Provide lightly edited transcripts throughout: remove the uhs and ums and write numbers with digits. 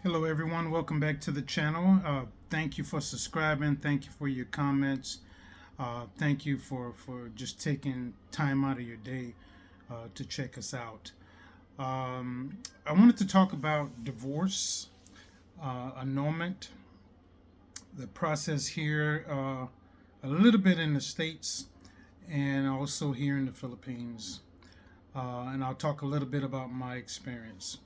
Hello, everyone. Welcome back to the channel. Thank you for subscribing. Thank you for your comments. Thank you for just taking time out of your day to check us out. I wanted to talk about divorce, annulment, the process here, a little bit in the States and also here in the Philippines. And I'll talk a little bit about my experience.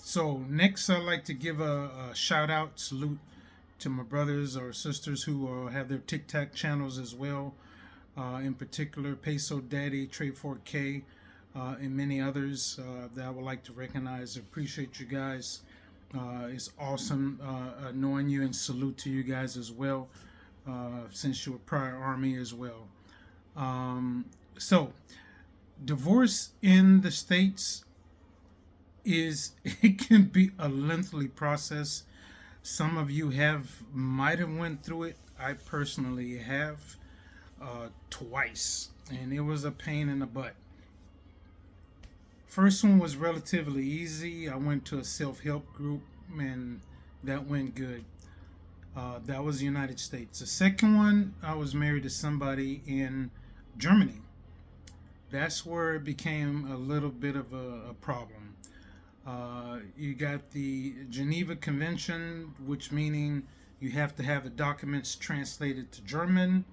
So next, I'd like to give a shout out, salute to my brothers or sisters who have their TikTok channels as well. In particular, Peso Daddy, Trade 4K, and many others that I would like to recognize. Appreciate you guys. It's awesome knowing you, and salute to you guys as well, since you were prior Army as well. So, divorce in the States is it can be a lengthy process. Some of you might have went through it. I personally have twice, and it was a pain in the butt. First one was relatively easy. I went to a self-help group, and that went good. That was the United States. The second one, I was married to somebody in Germany. That's where it became a little bit of a problem. You got the Geneva Convention, which meaning you have to have the documents translated to German.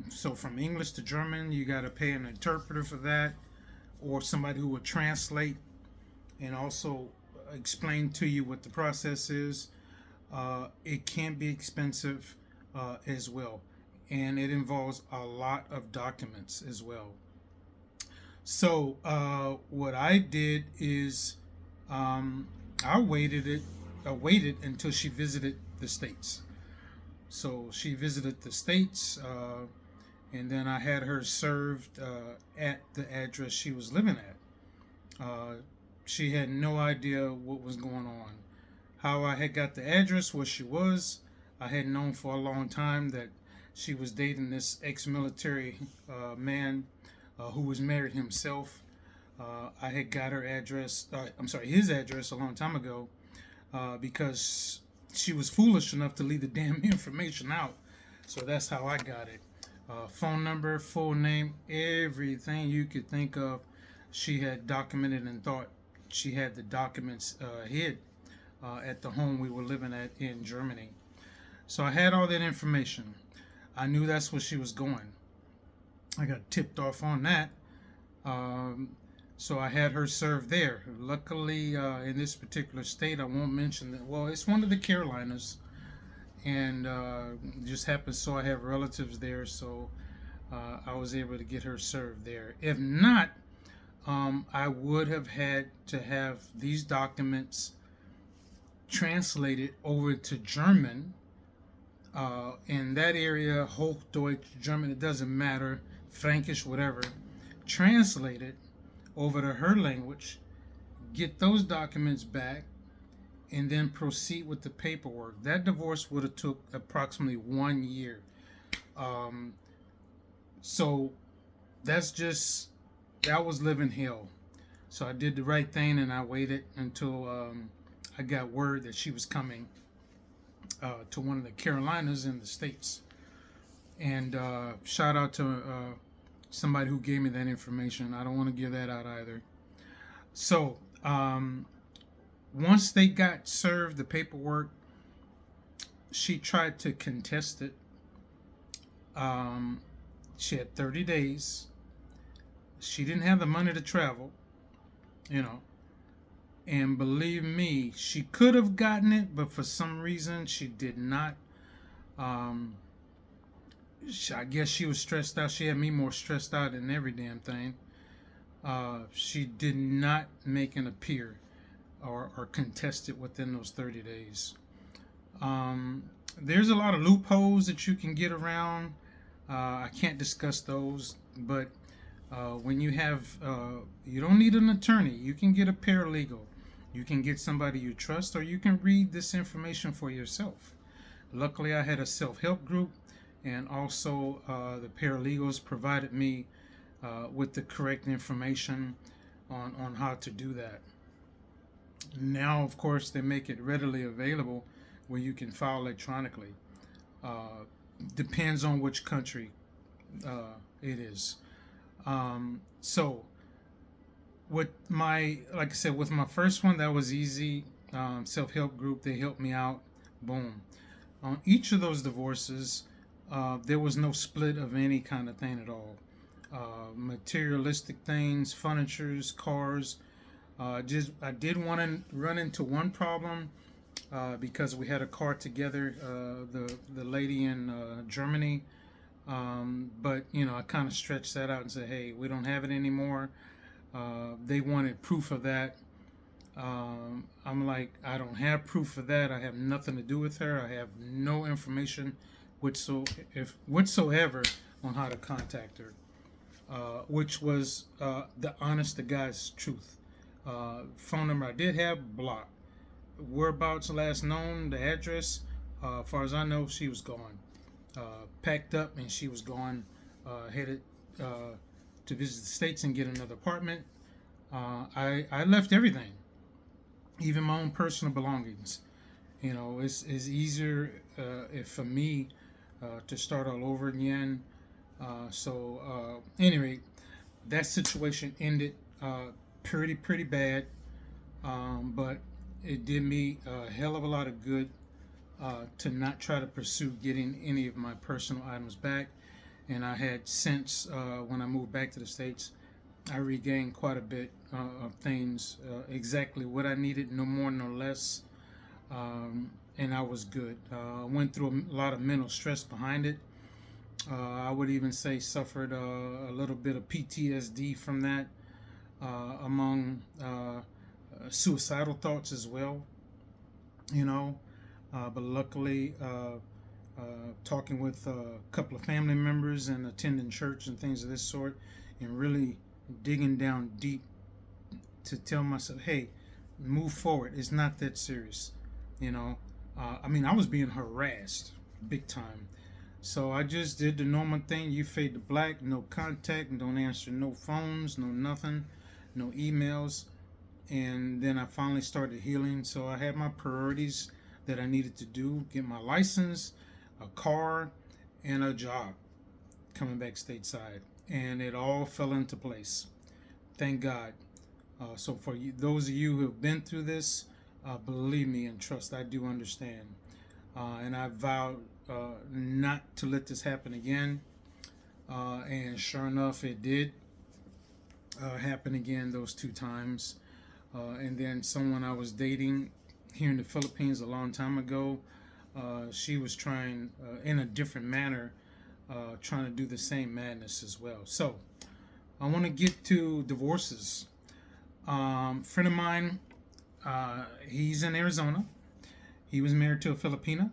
So from English to German, you got to pay an interpreter for that, or somebody who will translate and also explain to you what the process is. It can be expensive as well, and it involves a lot of documents as well. So what I did is I waited until she visited the States. So she visited the States, and then I had her served at the address she was living at. She had no idea what was going on. How I had got the address where she was, I had known for a long time that she was dating this ex-military man who was married himself. I had got her address, his address a long time ago, because she was foolish enough to leave the damn information out. So that's how I got it. Phone number, full name, everything you could think of, she had documented and thought she had the documents hid at the home we were living at in Germany. So I had all that information. I knew that's where she was going. I got tipped off on that. So I had her served there. Luckily, in this particular state, I won't mention that. Well, it's one of the Carolinas, and it just happens so I have relatives there, so I was able to get her served there. If not, I would have had to have these documents translated over to German. In that area, Hochdeutsch, German, it doesn't matter, Frankish, whatever, translate it over to her language, get those documents back, and then proceed with the paperwork. That divorce would have took approximately 1 year. So that was living hell. So I did the right thing, and I waited until I got word that she was coming to one of the Carolinas in the States. And shout out to somebody who gave me that information. I don't want to give that out either. So once they got served the paperwork, she tried to contest it. She had 30 days. She didn't have the money to travel, and believe me, she could have gotten it, but for some reason she did not. I guess she was stressed out. She had me more stressed out than every damn thing. She did not make an appear or contest it within those 30 days. There's a lot of loopholes that you can get around. I can't discuss those, but when you don't need an attorney. You can get a paralegal. You can get somebody you trust, or you can read this information for yourself. Luckily, I had a self-help group, and also the paralegals provided me with the correct information on how to do that. Now, of course, they make it readily available where you can file electronically. Uh, Depends on which country it is. So, with my, like I said, with my first one, that was easy. Self help group, they helped me out. Boom. On each of those divorces, there was no split of any kind of thing at all. Materialistic things, furnitures, cars. Just I did want to run into one problem because we had a car together. The lady in Germany, but I kind of stretched that out and said, hey, we don't have it anymore. They wanted proof of that. I'm like, I don't have proof of that. I have nothing to do with her. I have no information whatsoever on how to contact her, which was the honest to God's truth. Phone number I did have, blocked. Whereabouts last known, the address, as far as I know, she was gone. Packed up and she was gone, headed to visit the States and get another apartment. I left everything, even my own personal belongings. It's easier if for me to start all over again. Anyway, that situation ended pretty bad, but it did me a hell of a lot of good to not try to pursue getting any of my personal items back. And I had since when I moved back to the States, I regained quite a bit of things, exactly what I needed, no more, no less. And I was good. I went through a lot of mental stress behind it. I would even say suffered a little bit of PTSD from that, among suicidal thoughts as well. You know, but luckily, talking with a couple of family members and attending church and things of this sort, and really digging down deep to tell myself, hey, move forward. It's not that serious. I was being harassed big time. So I just did the normal thing. You fade to black, no contact, don't answer no phones, no nothing, no emails. And then I finally started healing. So I had my priorities that I needed to do: get my license, a car, and a job coming back stateside. And it all fell into place. Thank God. So for you, those of you who have been through this, believe me and trust, I do understand. And I vowed not to let this happen again. And sure enough, it did happen again those two times. And then someone I was dating here in the Philippines a long time ago, she was trying, in a different manner, trying to do the same madness as well. So I want to get to divorces. Friend of mine, he's in Arizona. He was married to a Filipina,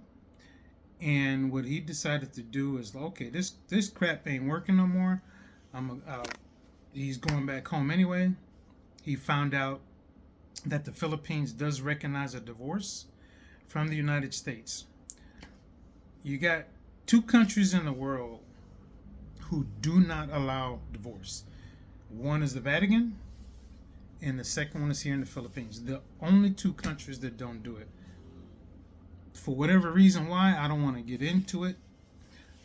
and what he decided to do is, okay, this crap ain't working no more. He's going back home anyway. He found out that the Philippines does recognize a divorce from the United States. You got two countries in the world who do not allow divorce. One is the Vatican, and the second one is here in the Philippines. The only two countries that don't do it. For whatever reason why, I don't want to get into it.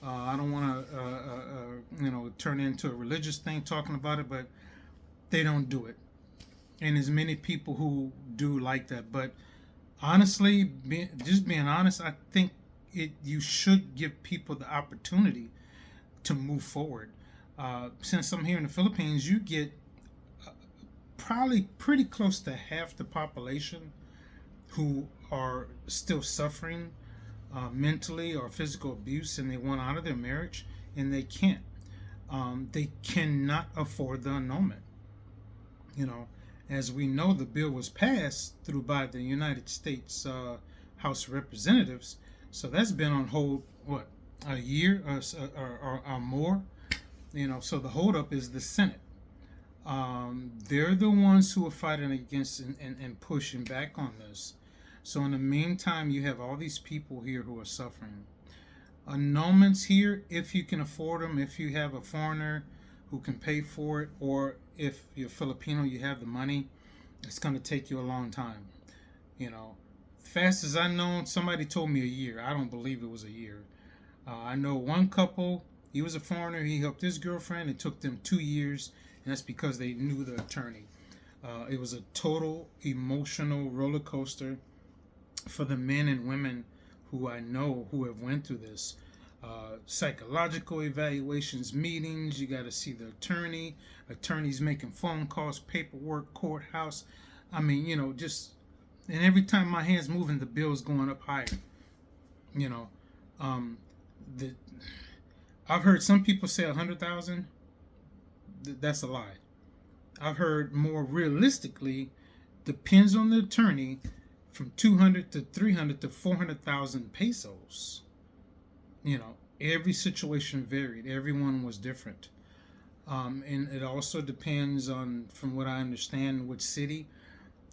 I don't want to, turn it into a religious thing talking about it, but they don't do it. And there's many people who do like that. But honestly, just being honest, I think you should give people the opportunity to move forward. Since I'm here in the Philippines, you get probably pretty close to half the population who are still suffering mentally or physical abuse, and they want out of their marriage, and they can't. They cannot afford the annulment. As we know, the bill was passed through by the United States House of Representatives, so that's been on hold a year or more. So the holdup is the Senate. They're the ones who are fighting against and pushing back on this. So in the meantime, you have all these people here who are suffering. Annulments here, if you can afford them, if you have a foreigner who can pay for it, or if you're Filipino, you have the money, it's going to take you a long time. You know, fast as I know, somebody told me a year. I don't believe it was a year. I know one couple. He was a foreigner. He helped his girlfriend. It took them 2 years, and that's because they knew the attorney. It was a total emotional roller coaster for the men and women who I know who have went through this. Psychological evaluations, meetings. You got to see the attorney. Attorneys making phone calls, paperwork, courthouse. I mean, just and every time my hands moving, the bill's going up higher. You know, um, the I've heard some people say 100,000. That's a lie. I've heard more realistically, depends on the attorney, from 200 to 300 to 400,000 pesos. Every situation varied. Everyone was different. And it also depends on, from what I understand, which city.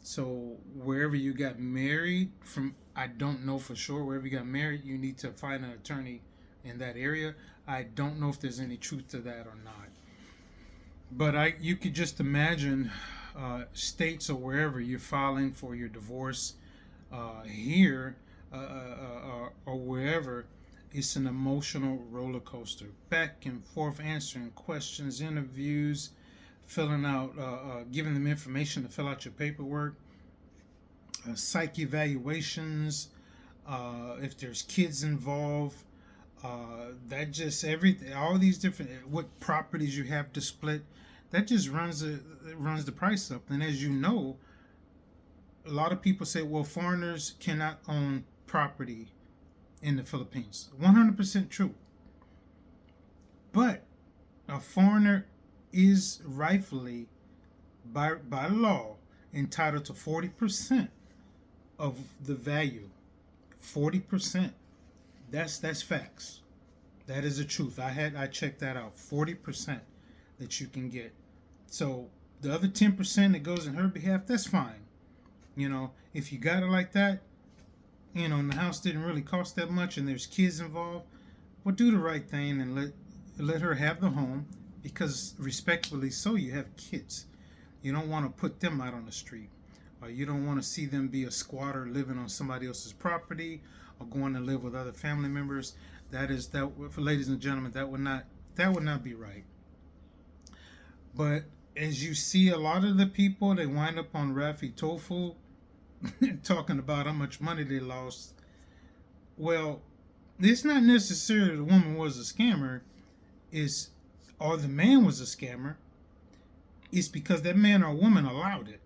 So wherever you got married, from I don't know for sure. Wherever you got married, you need to find an attorney in that area. I don't know if there's any truth to that or not. But you could just imagine states or wherever you're filing for your divorce here or wherever. It's an emotional roller coaster, back and forth, answering questions, interviews, filling out, giving them information to fill out your paperwork, psych evaluations, if there's kids involved, that just everything, all these different, what properties you have to split, that just runs the price up. And as you know, a lot of people say, well, foreigners cannot own property in the Philippines. 100% true. But a foreigner is rightfully, by law, entitled to 40% of the value. 40%. That's facts. That is the truth. I checked that out. 40% that you can get. So the other 10% that goes in her behalf, that's fine. If you got it like that, and the house didn't really cost that much, and there's kids involved, well, do the right thing and let her have the home, because respectfully so, you have kids. You don't want to put them out on the street, or you don't want to see them be a squatter living on somebody else's property or going to live with other family members. That for ladies and gentlemen, that would not be right. But as you see, a lot of the people, they wind up on Raffy Tofu talking about how much money they lost. Well, it's not necessarily the woman was a scammer, or the man was a scammer. It's because that man or woman allowed it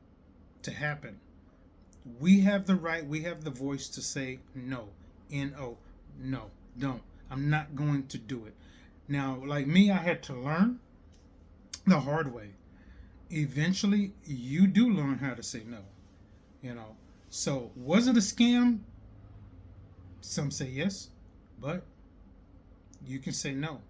to happen. We have the right, we have the voice to say no. No, no, don't. I'm not going to do it. Now, like me, I had to learn the hard way. Eventually, you do learn how to say no. So, was it a scam? Some say yes, but you can say no.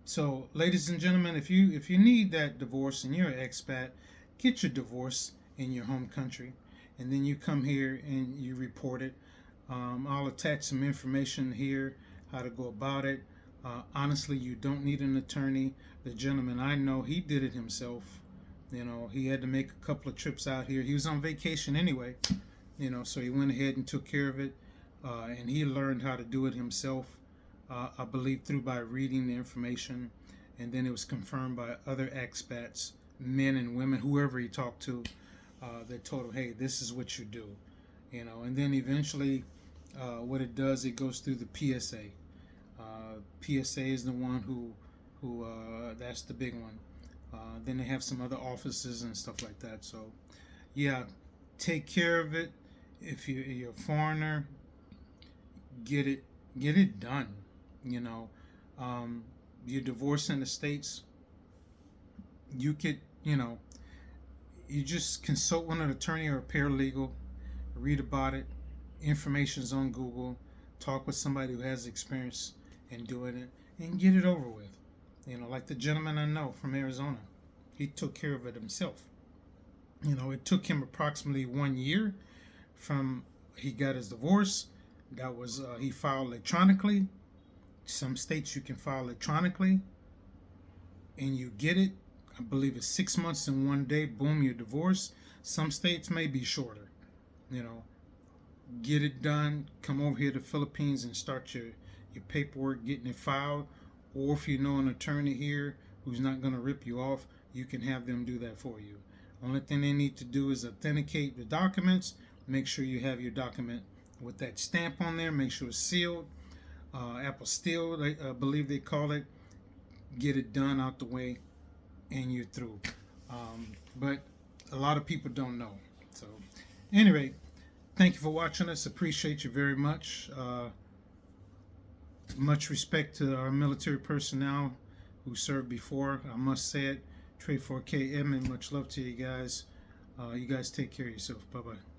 So, ladies and gentlemen, if you need that divorce and you're an expat, get your divorce in your home country, and then you come here and you report it. I'll attach some information here how to go about it. Honestly, you don't need an attorney. The gentleman I know, he did it himself. He had to make a couple of trips out here. He was on vacation anyway, so he went ahead and took care of it, and he learned how to do it himself. I believe by reading the information, and then it was confirmed by other expats, men and women, whoever he talked to, that told him, hey, this is what you do. And then eventually what it does, it goes through the PSA. PSA is the one who that's the big one. Then they have some other offices and stuff like that. So yeah, take care of it. If you're a foreigner, get it done. You're divorced in the States, you could, you just consult with an attorney or a paralegal, read about it, information's on Google, talk with somebody who has experience in doing it, and get it over with. Like the gentleman I know from Arizona, he took care of it himself. It took him approximately 1 year from he got his divorce. That was he filed electronically. Some states you can file electronically, and you get it. I believe it's 6 months and 1 day. Boom, you're divorced. Some states may be shorter. get it done. Come over here to the Philippines and start your paperwork, getting it filed. Or if you know an attorney here who's not going to rip you off, you can have them do that for you. Only thing they need to do is authenticate the documents. Make sure you have your document with that stamp on there. Make sure it's sealed, apple steel, I believe they call it. Get it done out the way, and you're through. But a lot of people don't know. So, anyway, thank you for watching us. Appreciate you very much. Much respect to our military personnel who served before. I must say it. Trade 4KM, and much love to you guys. You guys take care of yourself. Bye bye.